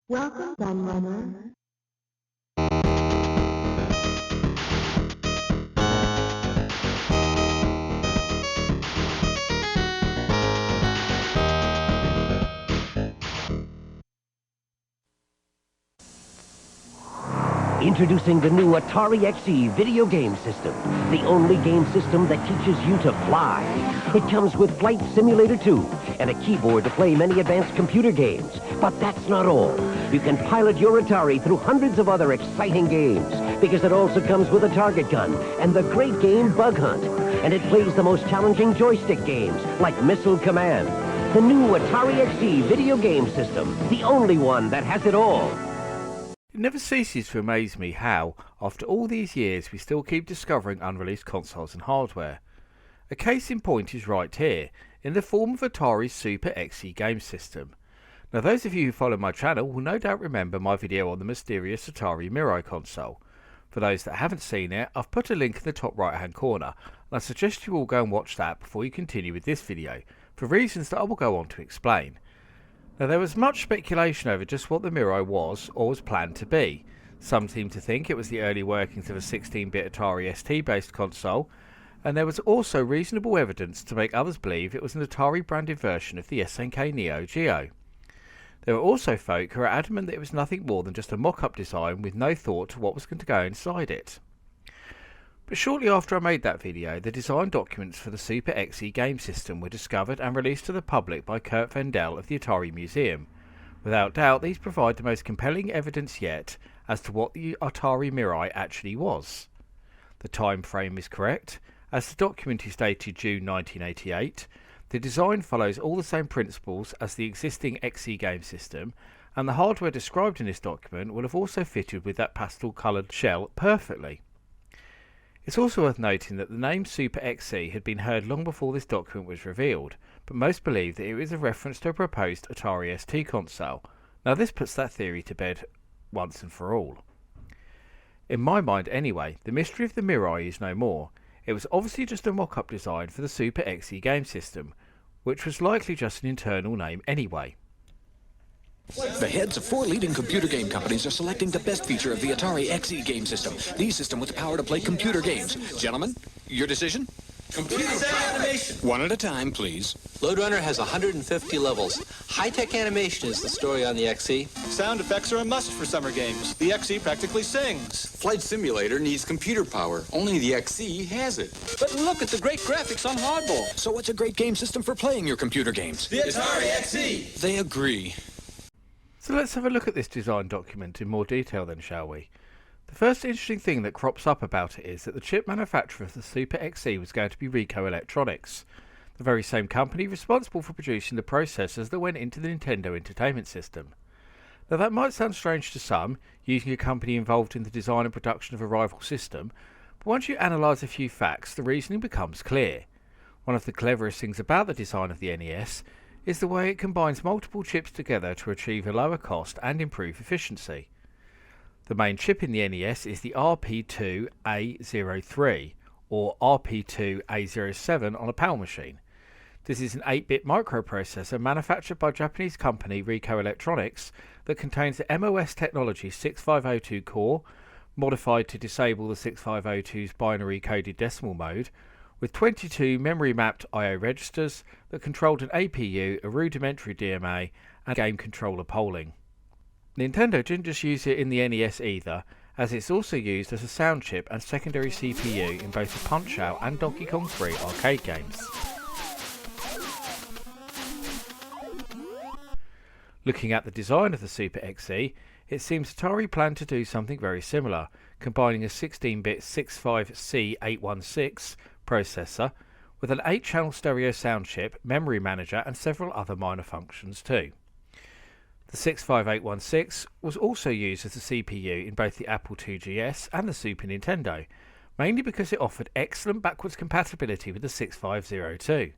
Welcome, Gunrunner. Introducing the new Atari XE video game system, the only game system that teaches you to fly. It comes with Flight Simulator 2 and a keyboard to play many advanced computer games. But that's not all. You can pilot your Atari through hundreds of other exciting games, because it also comes with a target gun and the great game Bug Hunt. And it plays the most challenging joystick games, like Missile Command. The new Atari XE video game system, the only one that has it all. It never ceases to amaze me how, after all these years, we still keep discovering unreleased consoles and hardware. A case in point is right here, in the form of Atari's Super XE game system. Now, those of you who follow my channel will no doubt remember my video on the mysterious Atari Mirai console. For those that haven't seen it, I've put a link in the top right hand corner, and I suggest you all go and watch that before you continue with this video, for reasons that I will go on to explain. Now, there was much speculation over just what the Mirai was or was planned to be. Some seem to think it was the early workings of a 16-bit Atari ST based console, and there was also reasonable evidence to make others believe it was an Atari branded version of the SNK Neo Geo. There were also folk who are adamant that it was nothing more than just a mock-up design with no thought to what was going to go inside it. But shortly after I made that video, the design documents for the Super XE game system were discovered and released to the public by Kurt Vendel of the Atari Museum. Without doubt, these provide the most compelling evidence yet as to what the Atari Mirai actually was. The time frame is correct, as the document is dated June 1988. The design follows all the same principles as the existing XE game system, and the hardware described in this document will have also fitted with that pastel coloured shell perfectly. It's also worth noting that the name Super XE had been heard long before this document was revealed, but most believe that it was a reference to a proposed Atari ST console. Now, this puts that theory to bed once and for all. In my mind anyway, the mystery of the Mirai is no more. It was obviously just a mock-up design for the Super XE game system, which was likely just an internal name anyway. The heads of 4 leading computer game companies are selecting the best feature of the Atari XE game system. The system with the power to play computer games. Gentlemen, your decision? Computer animation. One at a time, please. Lode Runner has 150 levels. High-tech animation is the story on the XE. Sound effects are a must for summer games. The XE practically sings. Flight Simulator needs computer power. Only the XE has it. But look at the great graphics on Hardball. So what's a great game system for playing your computer games? The Atari XE. They agree. So let's have a look at this design document in more detail then, shall we? The first interesting thing that crops up about it is that the chip manufacturer of the Super XE was going to be Ricoh Electronics, the very same company responsible for producing the processors that went into the Nintendo Entertainment System. Now, that might sound strange to some, using a company involved in the design and production of a rival system, but once you analyse a few facts, the reasoning becomes clear. One of the cleverest things about the design of the NES is the way it combines multiple chips together to achieve a lower cost and improve efficiency. The main chip in the NES is the RP2A03 or RP2A07 on a PAL machine. This is an 8-bit microprocessor manufactured by Japanese company Ricoh Electronics that contains the MOS technology 6502 core, modified to disable the 6502's binary coded decimal mode, with 22 memory-mapped I/O registers that controlled an APU, a rudimentary DMA, and game controller polling. Nintendo didn't just use it in the NES either, as it's also used as a sound chip and secondary CPU in both the Punch-Out and Donkey Kong 3 arcade games. Looking at the design of the Super XE, it seems Atari planned to do something very similar, combining a 16-bit 65C816 processor with an 8-channel stereo sound chip, memory manager, and several other minor functions too. The 65816 was also used as a CPU in both the Apple IIgs and the Super Nintendo, mainly because it offered excellent backwards compatibility with the 6502.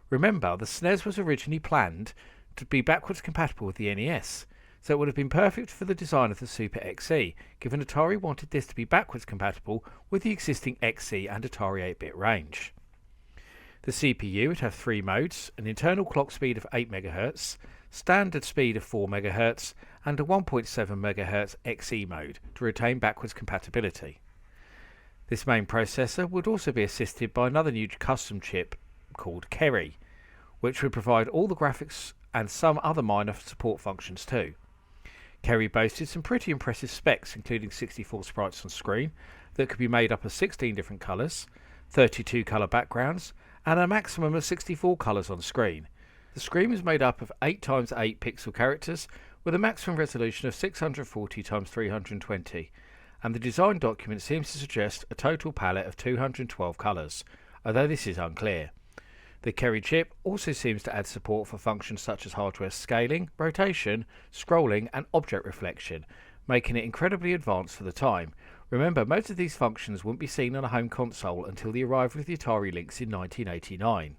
Remember, the SNES was originally planned to be backwards compatible with the NES, so it would have been perfect for the design of the Super XE, given Atari wanted this to be backwards compatible with the existing XE and Atari 8-bit range. The CPU would have 3 modes, an internal clock speed of 8 MHz, standard speed of 4 MHz and a 1.7 MHz XE mode to retain backwards compatibility. This main processor would also be assisted by another new custom chip called Kerry, which would provide all the graphics and some other minor support functions too. Kerry boasted some pretty impressive specs, including 64 sprites on screen that could be made up of 16 different colours, 32 colour backgrounds, and a maximum of 64 colours on screen. The screen was made up of 8x8 pixel characters with a maximum resolution of 640x320, and the design document seems to suggest a total palette of 212 colours, although this is unclear. The Kerry chip also seems to add support for functions such as hardware scaling, rotation, scrolling and object reflection, making it incredibly advanced for the time. Remember, most of these functions wouldn't be seen on a home console until the arrival of the Atari Lynx in 1989.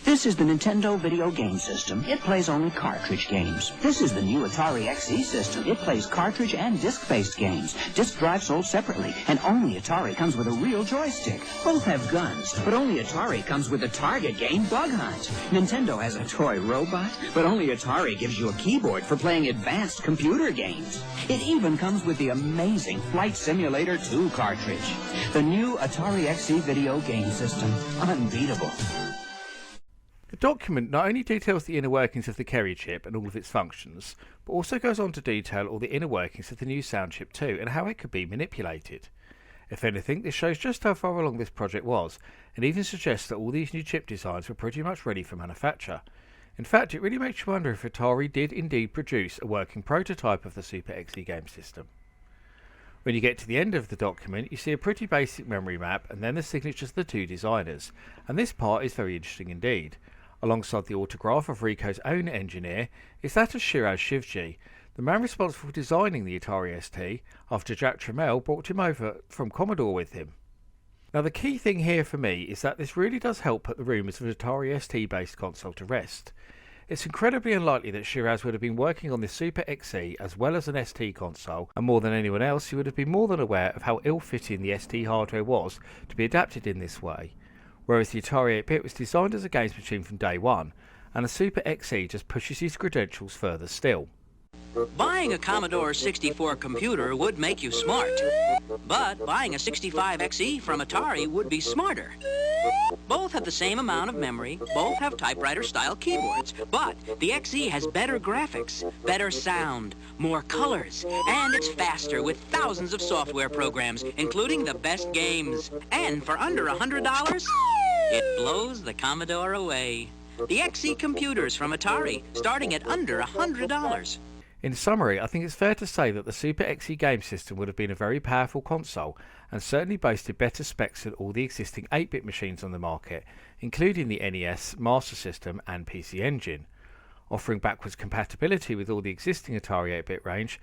This is the Nintendo video game system. It plays only cartridge games. This is the new Atari XE system. It plays cartridge and disc-based games. Disc drive sold separately, and only Atari comes with a real joystick. Both have guns, but only Atari comes with the target game Bug Hunt. Nintendo has a toy robot, but only Atari gives you a keyboard for playing advanced computer games. It even comes with the amazing Flight Simulator 2 cartridge. The new Atari XE video game system. Unbeatable. The document not only details the inner workings of the Kerry chip and all of its functions, but also goes on to detail all the inner workings of the new sound chip too and how it could be manipulated. If anything, this shows just how far along this project was, and even suggests that all these new chip designs were pretty much ready for manufacture. In fact, it really makes you wonder if Atari did indeed produce a working prototype of the Super XE game system. When you get to the end of the document, you see a pretty basic memory map and then the signatures of the two designers, and this part is very interesting indeed. Alongside the autograph of Rico's own engineer is that of Shiraz Shivji, the man responsible for designing the Atari ST after Jack Tramiel brought him over from Commodore with him. Now the key thing here for me is that this really does help put the rumours of an Atari ST based console to rest. It's incredibly unlikely that Shiraz would have been working on this Super XE as well as an ST console, and more than anyone else he would have been more than aware of how ill-fitting the ST hardware was to be adapted in this way. Whereas the Atari 8-bit was designed as a games machine from day one, and the Super XE just pushes his credentials further still. Buying a Commodore 64 computer would make you smart, but buying a 65 XE from Atari would be smarter. Both have the same amount of memory, both have typewriter-style keyboards, but the XE has better graphics, better sound, more colors, and it's faster with thousands of software programs, including the best games. And for under $100, it blows the Commodore away. The XE computers from Atari, starting at under $100. In summary, I think it's fair to say that the Super XE game system would have been a very powerful console and certainly boasted better specs than all the existing 8-bit machines on the market, including the NES, Master System and PC Engine. Offering backwards compatibility with all the existing Atari 8-bit range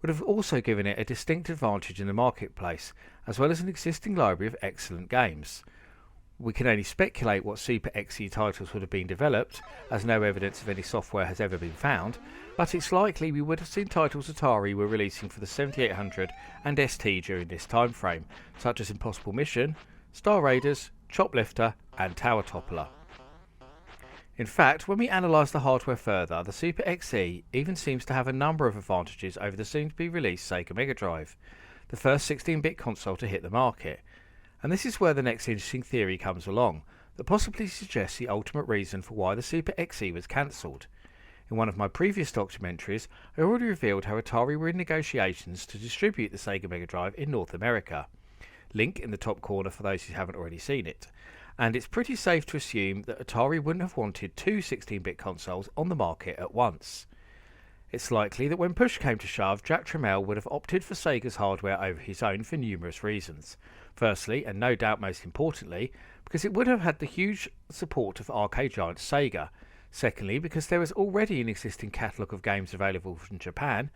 would have also given it a distinct advantage in the marketplace, as well as an existing library of excellent games. We can only speculate what Super XE titles would have been developed, as no evidence of any software has ever been found, but it's likely we would have seen titles Atari were releasing for the 7800 and ST during this time frame, such as Impossible Mission, Star Raiders, Choplifter and Tower Toppler. In fact, when we analyse the hardware further, the Super XE even seems to have a number of advantages over the soon-to-be released Sega Mega Drive, the first 16-bit console to hit the market. And this is where the next interesting theory comes along, that possibly suggests the ultimate reason for why the Super XE was cancelled. In one of my previous documentaries, I already revealed how Atari were in negotiations to distribute the Sega Mega Drive in North America. Link in the top corner for those who haven't already seen it. And it's pretty safe to assume that Atari wouldn't have wanted two 16-bit consoles on the market at once. It's likely that when push came to shove, Jack Tramiel would have opted for Sega's hardware over his own for numerous reasons. Firstly, and no doubt most importantly, because it would have had the huge support of arcade giant Sega. Secondly, because there was already an existing catalogue of games available from Japan.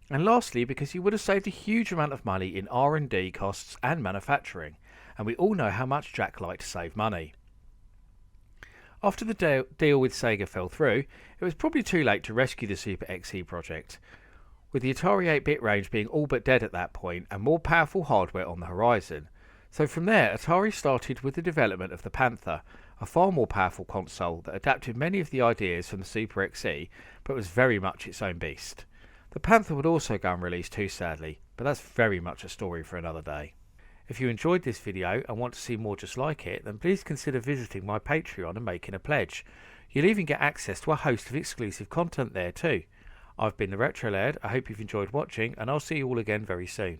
And lastly, because he would have saved a huge amount of money in R&D costs and manufacturing. And we all know how much Jack liked to save money. After the deal with Sega fell through, it was probably too late to rescue the Super XE project, with the Atari 8-bit range being all but dead at that point and more powerful hardware on the horizon. So from there, Atari started with the development of the Panther, a far more powerful console that adapted many of the ideas from the Super XE, but was very much its own beast. The Panther would also go unreleased too, sadly, but that's very much a story for another day. If you enjoyed this video and want to see more just like it, then please consider visiting my Patreon and making a pledge. You'll even get access to a host of exclusive content there too. I've been the Retro Laird, I hope you've enjoyed watching, and I'll see you all again very soon.